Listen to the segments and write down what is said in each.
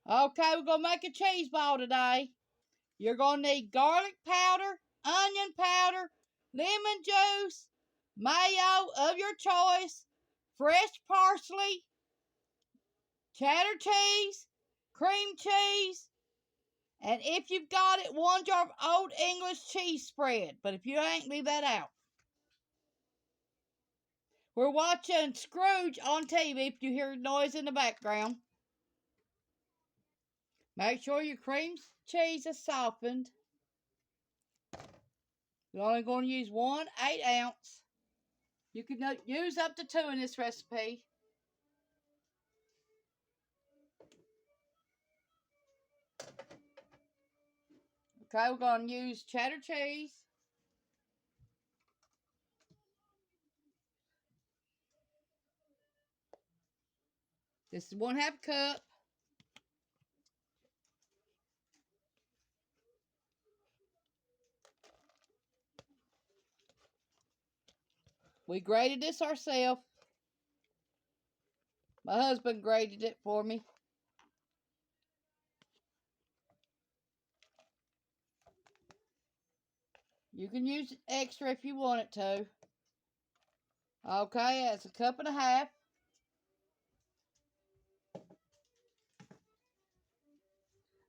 Okay, we're going to make a cheese ball today. You're going to need garlic powder, onion powder, lemon juice, mayo of your choice, fresh parsley, cheddar cheese, cream cheese, and if you've got it, 1 jar of Old English cheese spread. But if you ain't, leave that out. We're watching Scrooge on TV if you hear noise in the background. Make sure your cream cheese is softened. You're only going to use 1 8-ounce. You can use up to 2 in this recipe. Okay, we're going to use cheddar cheese. This is 1/2 cup. We grated this ourselves. My husband grated it for me. You can use extra if you want it to. Okay, that's 1.5 cups.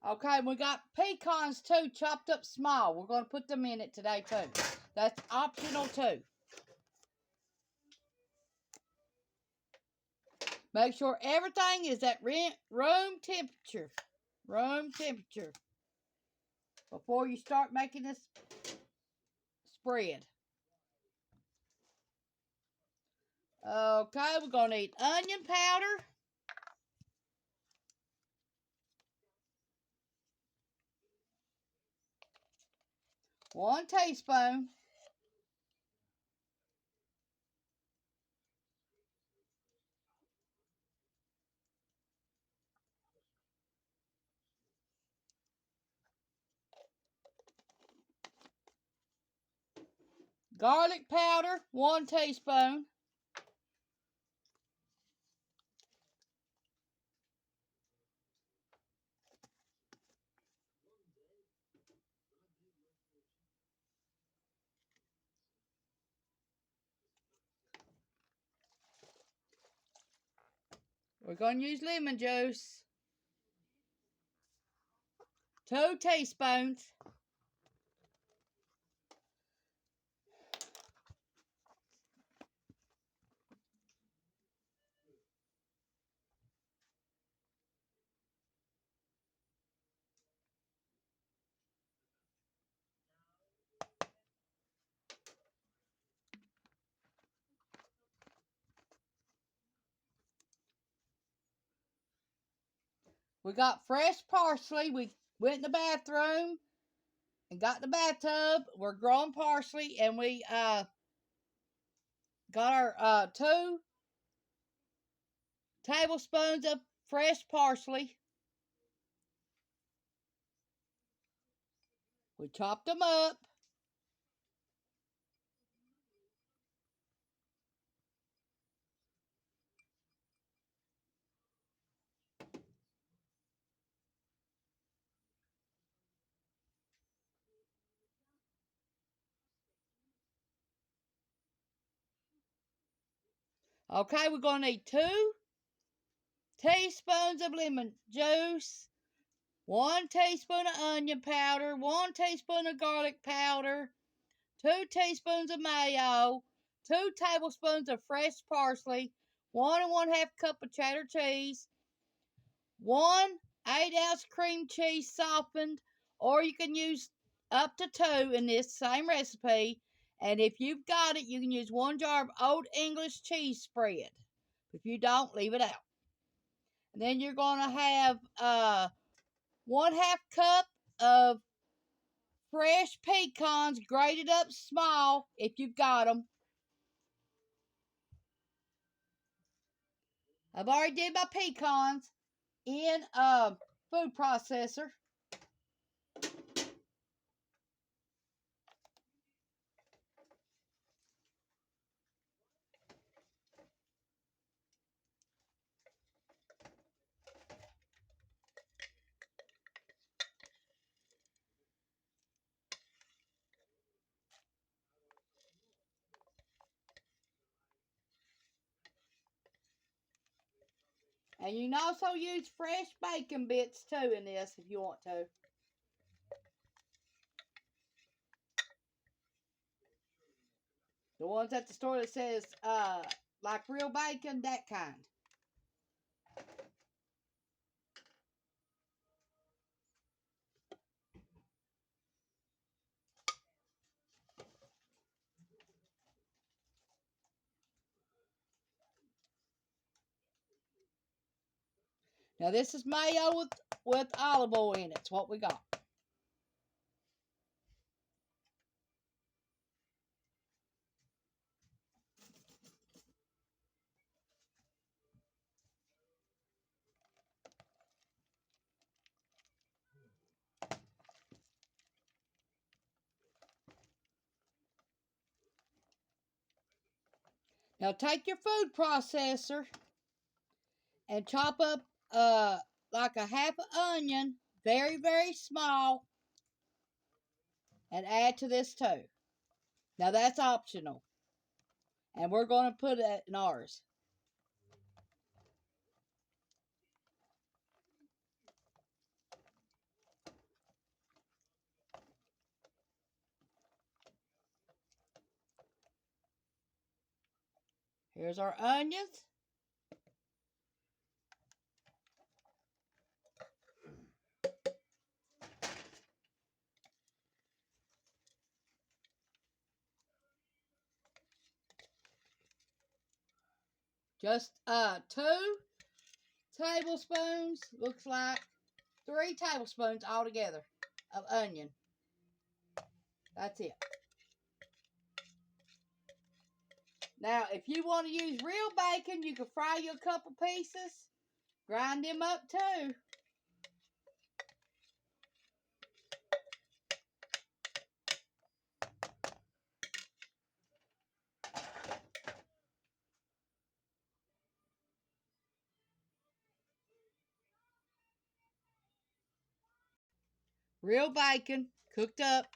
Okay, we got pecans too, chopped up small. We're going to put them in it today too. That's optional too. Make sure everything is at room temperature. Room temperature. Before you start making this spread. Okay, we're going to need onion powder. One teaspoon. Garlic powder, 1 teaspoon. We're going to use lemon juice. 2 teaspoons. We got fresh parsley. We went in the bathroom and got in the bathtub. We're growing parsley, and we got our 2 tablespoons of fresh parsley. We chopped them up. Okay, we're going to need 2 teaspoons of lemon juice, 1 teaspoon of onion powder, 1 teaspoon of garlic powder, 2 teaspoons of mayo, 2 tablespoons of fresh parsley, 1 1/2 cup of cheddar cheese, 1 8-ounce cream cheese softened, or you can use up to 2 in this same recipe. And if you've got it, you can use 1 jar of Old English cheese spread. If you don't, leave it out. And then you're going to have 1/2 cup of fresh pecans grated up small if you've got them. I've already did my pecans in a food processor. And you can also use fresh bacon bits too in this if you want to. The ones at the store that says, like real bacon, that kind. Now this is mayo with olive oil in it. It's what we got. Now take your food processor and chop up like a half an onion, very, very small, and add to this too. Now that's optional. And we're going to put it in ours. Here's our onions. Just 2 tablespoons, looks like 3 tablespoons altogether of onion. That's it. Now, if you want to use real bacon, you can fry you a couple pieces, grind them up too. Real bacon, cooked up.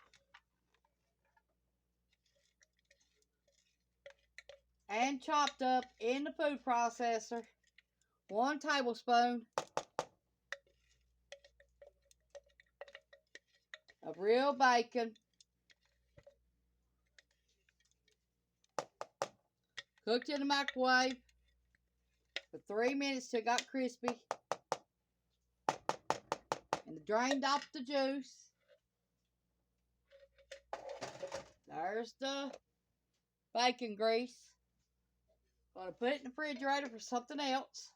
And chopped up in the food processor. 1 tablespoon of real bacon. Cooked in the microwave for 3 minutes till it got crispy. And drained off the juice. There's the bacon grease. Gonna put it in the refrigerator for something else.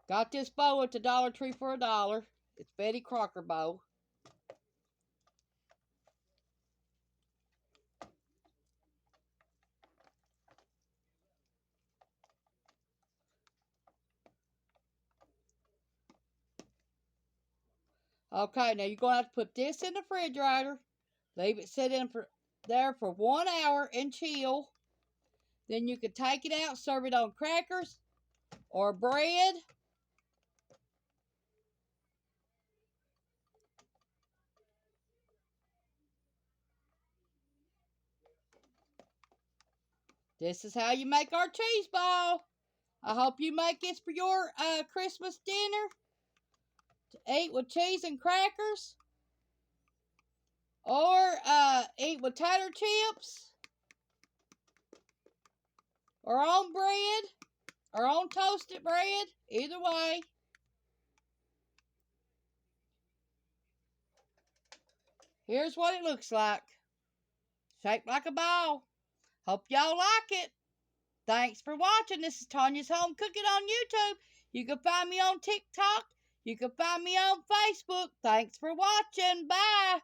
Got this bowl at the Dollar Tree for $1. It's Betty Crocker bowl. Okay, now you're going to have to put this in the refrigerator. Leave it sit in there for 1 hour and chill. Then you can take it out, serve it on crackers or bread. This is how you make our cheese ball. I hope you make this for your Christmas dinner to eat with cheese and crackers. Or eat with tater chips. Or on bread. Or on toasted bread. Either way. Here's what it looks like. Shaped like a ball. Hope y'all like it. Thanks for watching. This is Tanya's Home Cooking on YouTube. You can find me on TikTok. You can find me on Facebook. Thanks for watching. Bye.